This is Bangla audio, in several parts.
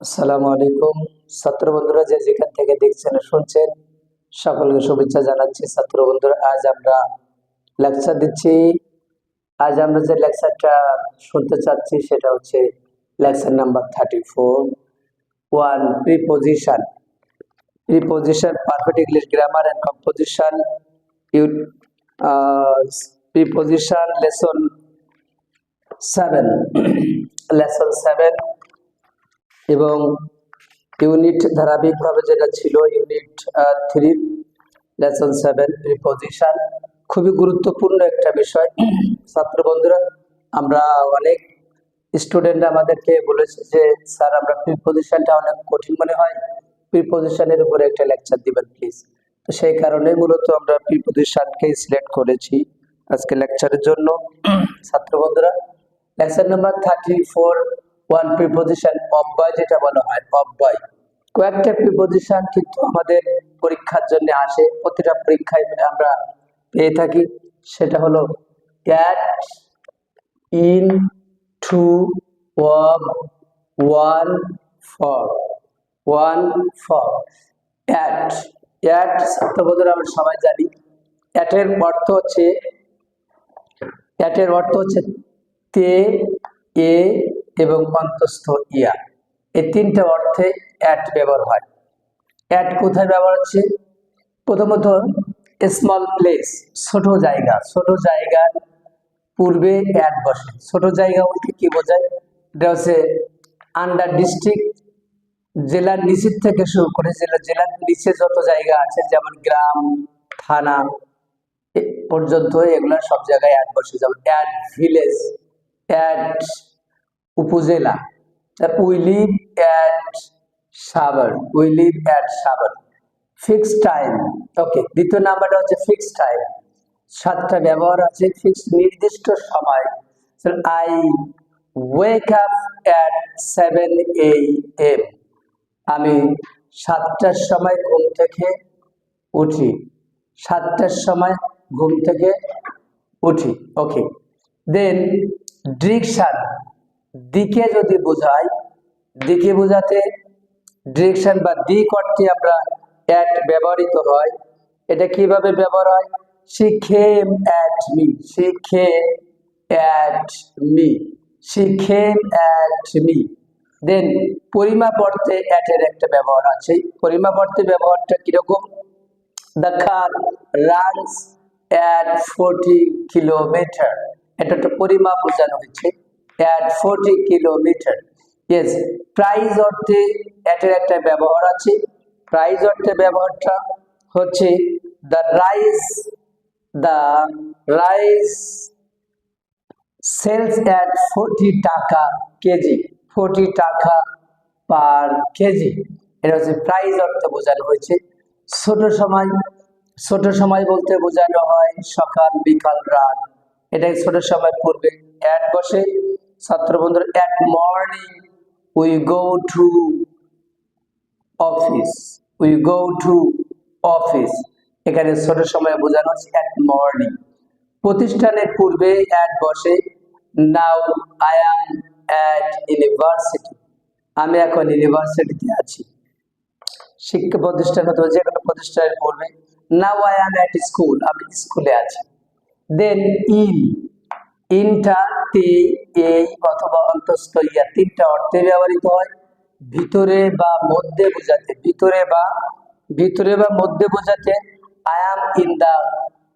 আসসালামু আলাইকুম ছাত্র বন্ধুরা, যে যেখান থেকে দেখছেন ও শুনছেন সকলকে শুভেচ্ছা জানাচ্ছি। ছাত্র বন্ধুরা, আজ আমরা লেকচার দিচ্ছি। আজ আমরা যে লেকচারটা শুনতে চাচ্ছি সেটা হচ্ছে lecture number 34, one preposition. Preposition, perfect English grammar and composition, preposition lesson 7 lesson 7 এবং ইউনিট ধারাবাহিকভাবে যেটা ছিল ইউনিট 3 লেসন 7 প্রিপোজিশন। খুবই গুরুত্বপূর্ণ একটা বিষয়। ছাত্র বন্ধুরা, আমরা অনেক স্টুডেন্ট আমাদেরকে বলেছে যে স্যার, আমরা প্রিপোজিশনটা অনেক কঠিন মনে হয়, প্রিপোজিশনের উপরে একটা লেকচার দিবেন প্লিজ। তো সেই কারণে মূলত আমরা প্রিপোজিশনকে সিলেক্ট করেছি আজকে লেকচারের জন্য। ছাত্র বন্ধুরা, লেসন নাম্বার 34, ওয়ান প্রিপোজিশন, অব্যয় যেটা বলা হয় অব্যয়। কয়েকটা প্রিপোজিশন কিন্তু আমাদের পরীক্ষার জন্য আসে, প্রতিটা পরীক্ষায় আমরা পেয়ে থাকি। সেটা হলো ক্যাট, ইন, টু, ওয়াব, on, for, on, for, at. At ছাত্র বন্ধুরা আমরা সবাই জানি, অ্যাটের অর্থ হচ্ছে তে, এ এবং অন্তস্থ ইয়া। এই তিনটা অর্থে অ্যাট ব্যবহার হয়। অ্যাট কোথায় ব্যবহার হচ্ছে? প্রথমত স্মল প্লেস, ছোট জায়গা। ছোট জায়গার পূর্বে অ্যাট বসে। ছোট জায়গা বলতে কি বোঝায়? এটা হচ্ছে আন্ডার ডিস্ট্রিক্ট, জেলার নিচের থেকে শুরু করে জেলার নিচে যত জায়গা আছে, যেমন গ্রাম, থানা পর্যন্ত, এগুলা সব জায়গায় অ্যাড বসে। যেমন at village, at upazila, we live at Savar, we live at Savar. Fixed time, okay. দ্বিতীয় নাম্বারটা হচ্ছে ফিক্সড টাইম। 7টা ব্যবহার আছে ফিক্সড, নির্দিষ্ট সময়। I wake up at 7 AM, আমি 7টার সময় ঘুম থেকে উঠি। 7টার সময় ঘুম থেকে উঠি, ওকে। দেন ডিরেকশন, দিকে যদি বোঝায়, দিকে বোঝাতে ডিরেকশন বা দিক অর্থে আমরা অ্যাট ব্যবহৃত হয়। এটা কিভাবে ব্যবহার হয়? She came at me, she came at me, she came at me. Then পরিমাপ অর্থে অ্যাটের একটা ব্যবহার আছে। পরিমাপ অর্থে ব্যবহারটা কিরকম? The car runs at 40 kilometre. এটা একটা পরিমাপ বোঝানো হয়েছে, at 40 কিলোমিটার। ইয়েস। প্রাইস অর্থে এটার একটা ব্যবহার আছে। প্রাইস অর্থে ব্যবহারটা হচ্ছে the rice sells at 40 টাকা কেজি, 40 টাকা পার কেজি। এটা হচ্ছে প্রাইস অর্থে বোঝানো হয়েছে। ছোট সময় বলতে বোঝানো হয় সকাল, বিকাল, রাত। এটাই ছোট সময় পূর্বে অ্যাট বসে। ছাত্র বন্ধুরা, at morning we go to office, we go to office. এখানে ছোট সময় বোঝানো হচ্ছে অ্যাট মর্নিং। প্রতিষ্ঠানের পূর্বে অ্যাট বসে। Now I am at university, আমি এখন ইউনিভার্সিটিতে আছি। শিক্ষা প্রতিষ্ঠান অথবা যে কোনো প্রতিষ্ঠানের পূর্বে now I am at school, আমি স্কুলে আছি। দেন ইনটা তে, এই অথবা অন্তস্থ ইয়া, তিনটা অর্থে ব্যবহৃত হয়। ভিতরে বা মধ্যে বোঝাতে, ভিতরে বা মধ্যে বোঝাতে I am in the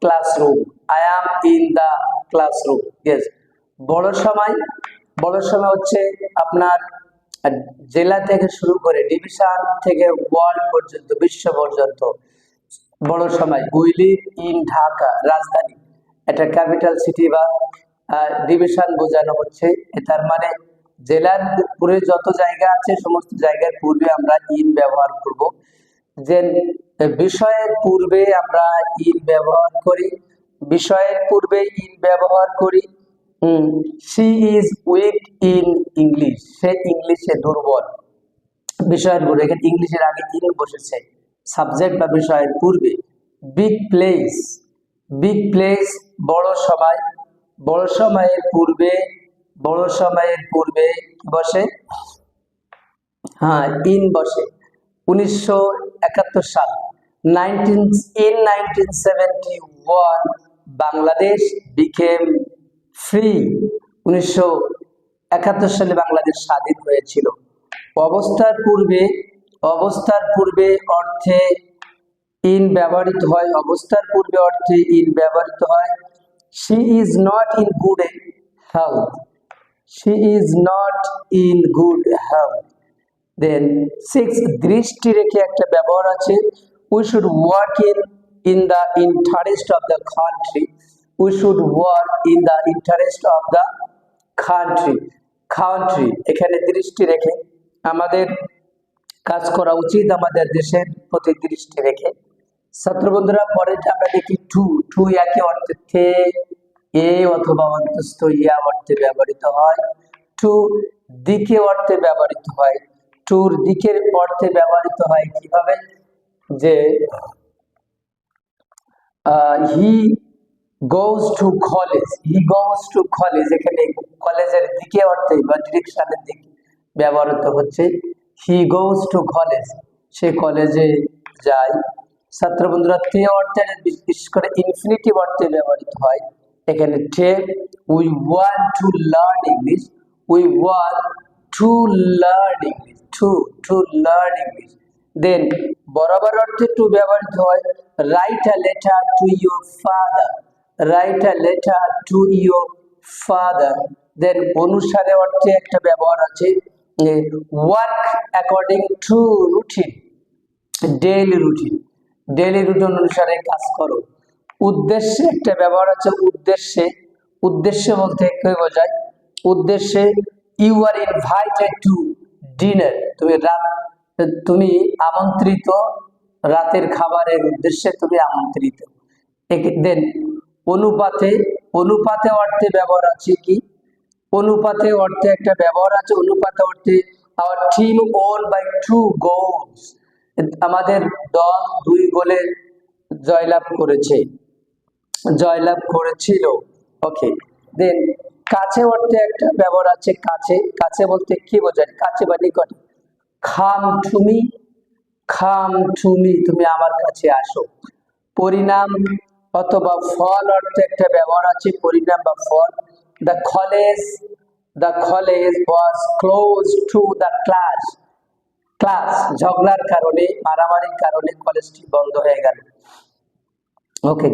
classroom, I am in the classroom. Yes. বড় সময় হচ্ছে আপনার জেলা থেকে শুরু করে ডিভিশন থেকে ওয়ার্ল্ড পর্যন্ত, বিশ্ব পর্যন্ত বড় সময়। উই লিভ ইন ঢাকা, রাজধানী, এটা ক্যাপিটাল সিটি বা ডিভিশন বোঝানো হচ্ছে। তার মানে জেলার উপরে যত জায়গা আছে সমস্ত জায়গার পূর্বে আমরা ইন ব্যবহার করব। যে বিষয়ের পূর্বে আমরা ইন ব্যবহার করি, বিষয়ের পূর্বে ইন ব্যবহার করি। She is weak in English, সে ইংলিশে দুর্বল। বিষয়ের পূর্বে, এখানে ইংলিশের আগে ইন বসেছে, সাবজেক্ট বা বিষয়ের পূর্বে। বিগ প্লেস, বড় সময়, বড় সময়ের পূর্বে কি বসে? হ্যাঁ, ইন বসে। 1971 সাল, 1971 বাংলাদেশ বিকেম ফ্রি। 1971 সালে বাংলাদেশ স্বাধীন হয়েছিল। অবস্থার পূর্বে, অবস্থার পূর্বে অর্থে ইন ব্যবহৃত হয়, অবস্থার পূর্বে অর্থে ইন ব্যবহৃত হয়। She is not in good health, she is not in good health. Then 6, দৃষ্টি রেখে একটা ব্যবহার আছে, we should work in the interest of the country, we should work in the interest of the country. Country এখানে দৃষ্টি রেখে আমাদের কাজ করা উচিত, আমাদের দেশের প্রতি দৃষ্টি রেখে। ছাত্র বন্ধুরা, পরেরটা আমরা দেখি টু। টু একই অর্থে থে, এ অথবা অন্তস্থ ইয়া অর্থে ব্যবহৃত হয়। টু দিকে অর্থে ব্যবহৃত হয়। টুর দিকের অর্থে ব্যবহৃত হয় কিভাবে, যে he goes to college, he goes to college, এখানে কলেজের দিকে অর্থে বা ডিরেকশনের দিকে ব্যবহৃত হচ্ছে। হি গোজ টু কলেজ, সে কলেজে যায়। ছাত্র বন্ধুরা, তে অর্থে বিশেষ করে ইনফিনিটিভ অর্থে ব্যবহৃত হয়। এখানে to, we want to learn English, we want to learn English, to learn English. Then বরাবর অর্থে টু ব্যবহৃত হয়, write a letter to your father, write a letter to your father. Then অনুসারে অর্থে একটা ব্যবহার আছে, work according to routine, daily routine, daily routine অনুসারে কাজ করো। উদ্দেশ্যে একটা ব্যবহার আছে, উদ্দেশ্যে, উদ্দেশ্য বলতে কি বোঝায়, উদ্দেশ্যে you are invited to dinner, তুমি আমন্ত্রিত, রাতের খাবারের উদ্দেশ্যে তুমি আমন্ত্রিত। দেন অনুপাতে, অনুপাতে অর্থে ব্যবহার আছে কি, অনুপাতে অর্থে একটা ব্যবহার আছে, অনুপাতে অর্থে our team won by 2 goals, আমাদের দল 2 গোলে জয়লাভ করেছে, জয়লাভ করেছিল। ওকে। দেন কাছে অর্থে একটা ব্যবহার আছে, কাছে, কাছে বলতে কি বোঝায়, কাছে বা নিকটে। খাম টু মি, খাম টু মি, তুমি আমার কাছে আসো। পরিণাম অথবা ফল অর্থে একটা ব্যবহার আছে, পরিণাম বা ফল। The college, the college was close to the clash, clash ঝগড়ার কারণে, মারামারির কারণে কলেজটি বন্ধ হয়ে গেল। ওকে,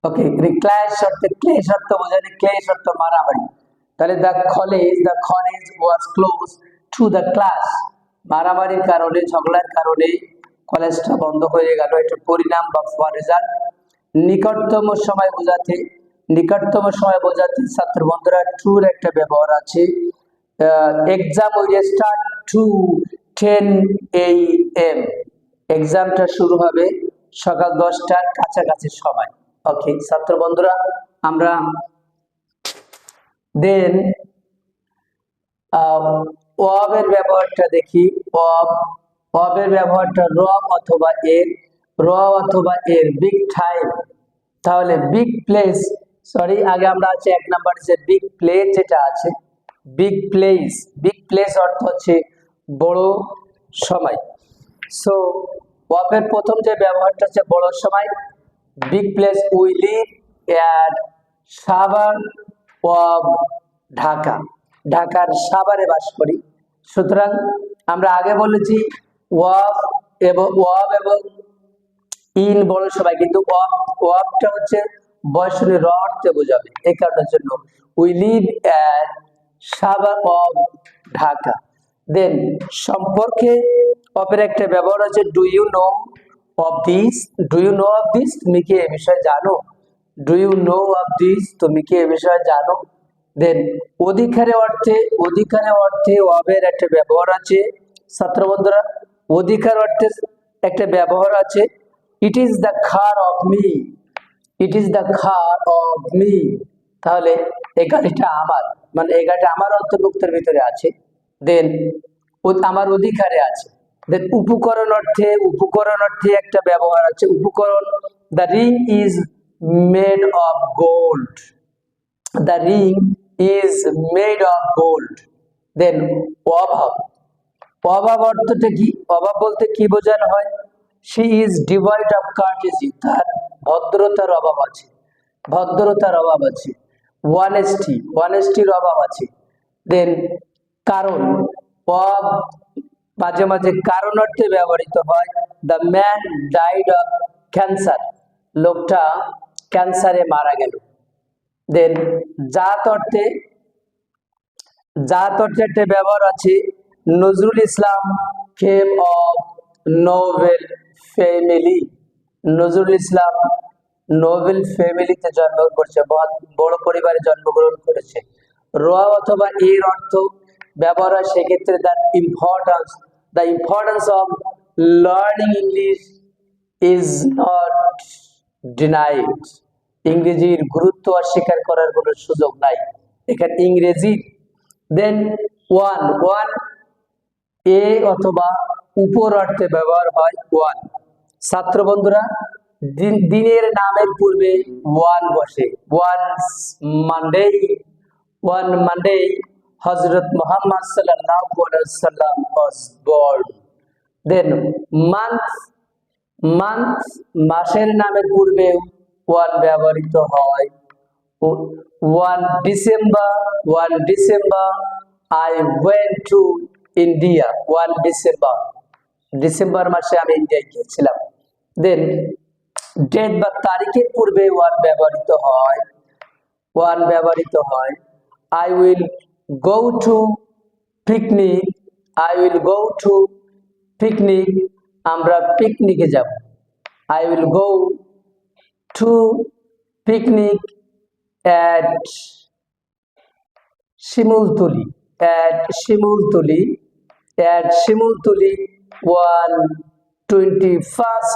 ওকে। ক্লাস অর্থে, ক্লেশ অর্থ বোঝায়, ক্লেশ অর্থ মারামারি। তাহলে the college was close to the clash, মারামারির কারণে, ঝগড়ার কারণে কলেজটা বন্ধ হয়ে গেল, এটা পরিণাম বা রেজাল্ট। নিকটতম সময় বোঝাতে, নিকটতম সময় বোঝাতে ছাত্র বন্ধুরা টুর একটা ব্যবহার আছে, exam will start to 10 AM, এক্সামটা শুরু হবে সকাল 10টার কাছাকাছি সময়। ওকে ছাত্র বন্ধুরা, আমরা দেন ওয়াবের ব্যবহারটা দেখি। ওয়াবের ব্যবহারটা র অথবা এর, র অথবা এর বিগ টাইম, তাহলে বিগ প্লেস, সরি আগে আমরা আছে 1 নাম্বার যে বিগ প্লেস, যেটা আছে বিগ প্লেস, বিগ প্লেস অর্থ হচ্ছে বড় সময়। সো ওয়াবের প্রথম যে ব্যবহারটা হচ্ছে বড় সময়, big place, we live at Savar of Dhaka, ঢাকার সাভারে বাস করি। সুতরাং আমরা আগে বলেছি ওয়াব এবং ইন বড় সময়, কিন্তু ওয়াবটা হচ্ছে বয়সের র অর্থে বোঝাবে, এই কারণের জন্য we live at Savar of Dhaka. Then সম্পর্কে অপের একটা ব্যবহার আছে, do you know of this, do you know of this, তুমি কি এ বিষয়ে জানো, do you know of this, তুমি কি এ বিষয়ে জানো। দেন অধিকারে অর্থে, অধিকারে অর্থে অবের একটা ব্যবহার আছে ছাত্র বন্ধুরা, অধিকার অর্থে একটা ব্যবহার আছে, it is the car of me, it is the car of me, তাহলে এই গাড়িটা আমার, মানে এই গাড়িটা আমার অন্তর্ভুক্তের ভিতরে আছে। দেন আমার অধিকারে আছে। দেন উপকরণ অর্থে, উপকরণ অর্থে একটা ব্যবহার আছে, উপকরণ, the ring is made of gold, the ring is made of gold. Then অভাব, অভাব অর্থটা কি? অভাব বলতে কি বোঝানো হয়? She is divide of courtesy, তার ভদ্রতার অভাব আছে, ভদ্রতার অভাব আছে। ওয়ানেস্টির অভাব আছে। দেন কারণ, অব মাঝে মাঝে কারণ অর্থে ব্যবহৃত হয়। The man died of cancer, লোকটা ক্যান্সারে মারা গেল। দেন জাত অর্থে, জাত অর্থে একটা ব্যবহার আছে। Nazrul Islam came of noble family, Nazrul Islam noble ফ্যামিলিতে জন্মগ্রহণ করেছে, বড় পরিবারে জন্মগ্রহণ করেছে। র অথবা এর অর্থ ব্যবহার হয় সেক্ষেত্রে the importance of learning English is not denied, ইংরেজির গুরুত্ব অস্বীকার করার কোনো সুযোগ নাই এখানে ইংরেজি। দেন ওয়ান এ অথবা উপর অর্থে ব্যবহার হয় ওয়ান। ছাত্র বন্ধুরা, দিনের নামের পূর্বে ওয়ান বসে। ওয়ান মানডে হযরত মুহাম্মদ সাল্লাল্লাহু আলাইহি ওয়াসাল্লাম was born. দেন মান্থ মাসের নামের পূর্বে ওয়ান ব্যবহৃত হয়। 1 December I went to India, 1 December মাসে আমি ইন্ডিয়ায় গিয়েছিলাম। দেন ডেট বা তারিখের পূর্বে ওয়ান ব্যবহৃত হয়। I will go to picnic, আমরা পিকনিকে যাব। I will go to picnic at Simultali, at 21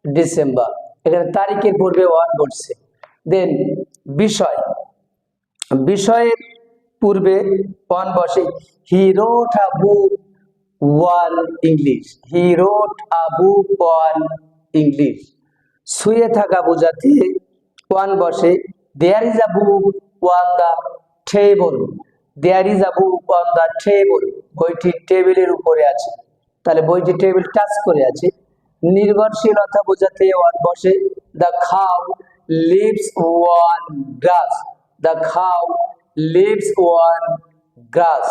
December. এখানে তারিখের পূর্বে ওয়ান বসছে। দেন বিষয়ের পূর্বে ওয়ান বসে। হি রোট আ বুক ওয়ান ইংলিশ, শুয়ে থাকা বোঝাতে ওয়ান বসে। There is a book on the table, বইটি টেবিলের উপরে আছে, তাহলে বইটি টেবিল টাচ করে আছে। নির্ভরশীলতা বোঝাতে ওয়ান বসে। দ্য খাউ লিভস ওয়ান গ্রাস,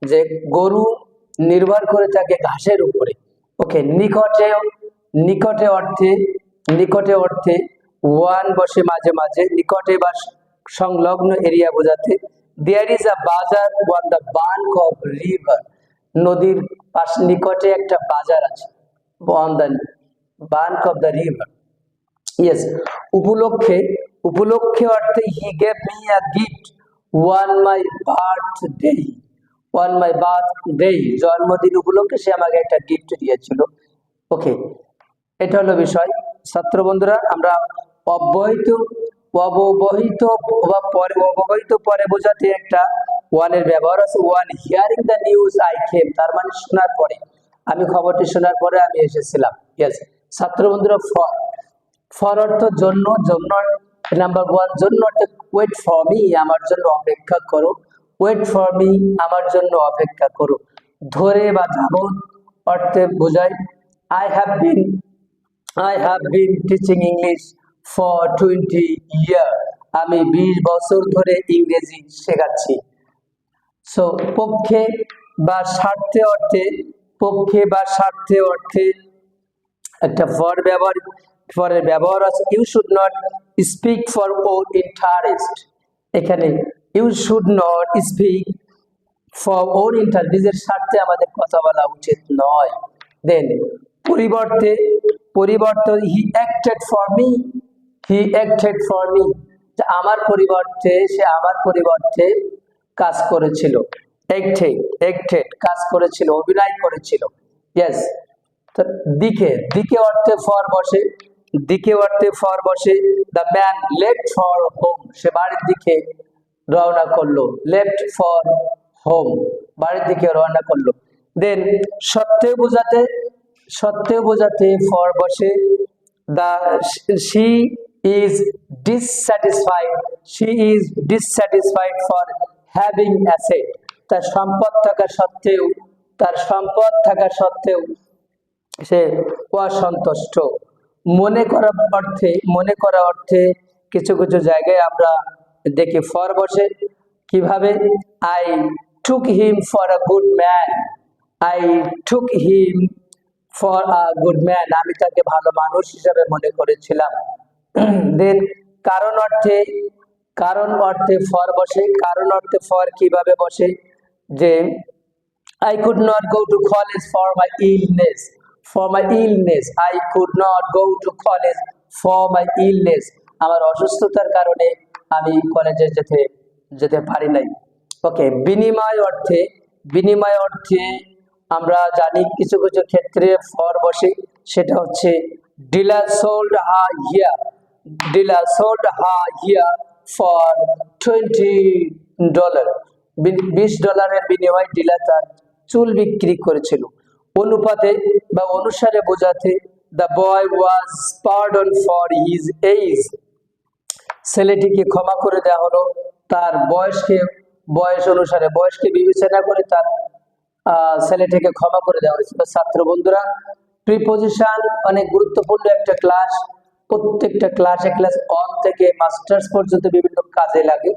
যে গরু নির্ভর করে থাকে ঘাসের উপরে। ওকে, নিকটে অর্থে ওয়ান বসে মাঝে মাঝে, নিকটে বা সংলগ্ন এরিয়া বোঝাতে। দেয়ার is a bazaar on the bank of river, নদীর পাশ নিকটে একটা বাজার আছে, on the bank of the river. Yes, উপলক্ষে অর্থে he gave me a gift on my birthday, জন্মদিন উপলক্ষে সে আমাকে একটা গিফট দিয়েছিল। ওকে, এটা হলো বিষয়। ছাত্র বন্ধুরা, আমরা অব্যবহিত পরে বোঝাতে একটা ওয়ানের ব্যবহার আছে। One hearing the news I came, তার মানে শোনার পরে, আমি খবরটি শোনার পরে আমি এসেছিলাম। ইয়েস, ছাত্র বন্ধুরা, ফর অর্থ জন্য, নাম্বার ওয়ান জন্য অর্থে ওয়েট ফর মি, আমার জন্য অপেক্ষা করো। আমার জন্য অপেক্ষা করো। ধরে বা যাবত অর্থে বোঝায়। I have been teaching English for 20 years, আমি 20 বছর ধরে ইংরেজি শেখাচ্ছি। সো পক্ষে বা স্বার্থে অর্থে একটা ফরের ব্যবহার আছে। You should not speak for our interest, এখানে you should not speak for our interest, নিজের স্বার্থে আমাদের কথা বলা উচিত নয়। দেন পরিবর্তে হি অ্যাক্টেড ফর মি, যে আমার পরিবর্তে কাজ করেছিল। অ্যাক্টেড কাজ করেছিল, অভিনয় করেছিল। ইয়েস, দিকে অর্থে ফর বসে। The man left for home, সে বাড়ির দিকে রওনা করলো। লেফট ফর হোম, বাড়ির দিকে রওনা করলো। দেন সত্ত্বেও বোঝাতে ফর বসে। She is dissatisfied for having asset, তার সম্পদ থাকা সত্ত্বেও সে অসন্তুষ্ট। মনে করা অর্থে কিছু কিছু জায়গায় আমরা দেখি ফর বসে। কিভাবে? I took him for a good man, I took him for a good man, আমি তাকে ভালো মানুষ হিসাবে মনে করেছিলাম। দেন কারণ অর্থে ফর বসে। কারণ অর্থে ফর কিভাবে বসে? যে I could not go to college for my illness. I could not go to college for my illness. আমার অসুস্থতার কারণে আমি কলেজে যেতে পারি নাই। ওকে, বিনিময় অর্থে আমরা জানি কিছু কিছু ক্ষেত্রে ফর বসে, সেটা হচ্ছে dealer sold her hair for $20. $20 বিনিময়ে ডিলার তার চুল বিক্রি করেছিল। অনুপাতে বা অনুসারে বোঝাতে the boy was pardoned for his age. ছেলেটিকে ক্ষমা করে দেওয়া হলো তার বয়সকে বিবেচনা করে তার ছেলেটিকে ক্ষমা করে দেওয়া হয়েছিল। ছাত্র বন্ধুরা, প্রিপজিশন অনেক গুরুত্বপূর্ণ একটা ক্লাস। প্রত্যেকটা ক্লাস 1 থেকে মাস্টার্স পর্যন্ত বিভিন্ন কাজে লাগে।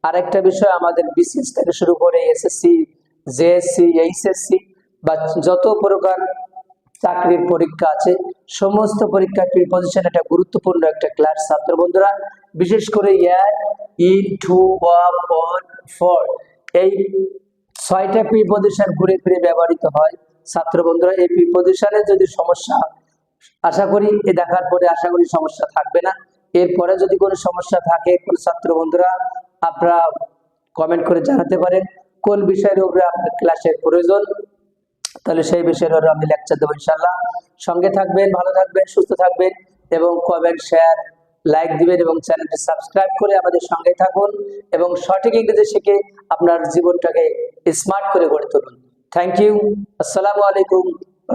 আরেকটা বিষয়, আমাদের বিসিএস থেকে শুরু করে এসএসসি, জেএসসি, এইচএসসি বা যত প্রকার চাকরির পরীক্ষা আছে, সমস্ত পরীক্ষার প্রিপজিশন একটা গুরুত্বপূর্ণ একটা ক্লাস। ছাত্র বন্ধুরা, বিশেষ করে in, to, of, on, for, এই 6টা প্রিপজিশন ঘুরে ফিরে ব্যবহৃত হয়। ছাত্র বন্ধুরা, এই প্রিপজিশনে যদি সমস্যা, আশা করি এ দেখার পরে আশা করি সমস্যা থাকবে না। এরপরে যদি কোনো সমস্যা থাকে, কোন ছাত্র বন্ধুরা আপনারা কমেন্ট করে জানাতে পারেন কোন বিষয়ের উপরে আপনার ক্লাসের প্রয়োজন, তাহলে সেই বিষয়ের উপরে আমি লেকচার দেবো ইনশাআল্লাহ। সঙ্গে থাকবেন, ভালো থাকবেন, সুস্থ থাকবেন এবং কমেন্ট, শেয়ার, লাইক দিবেন এবং চ্যানেলটি সাবস্ক্রাইব করে আমাদের সঙ্গে থাকুন এবং সঠিক ইংরেজি শিখে আপনার জীবনটাকে স্মার্ট করে গড়ে তুলুন। Thank you. আসসালামু আলাইকুম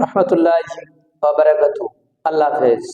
রহমতুল্লাহি ওয়া বারাকাতুহু। আল্লাহ হাফেজ।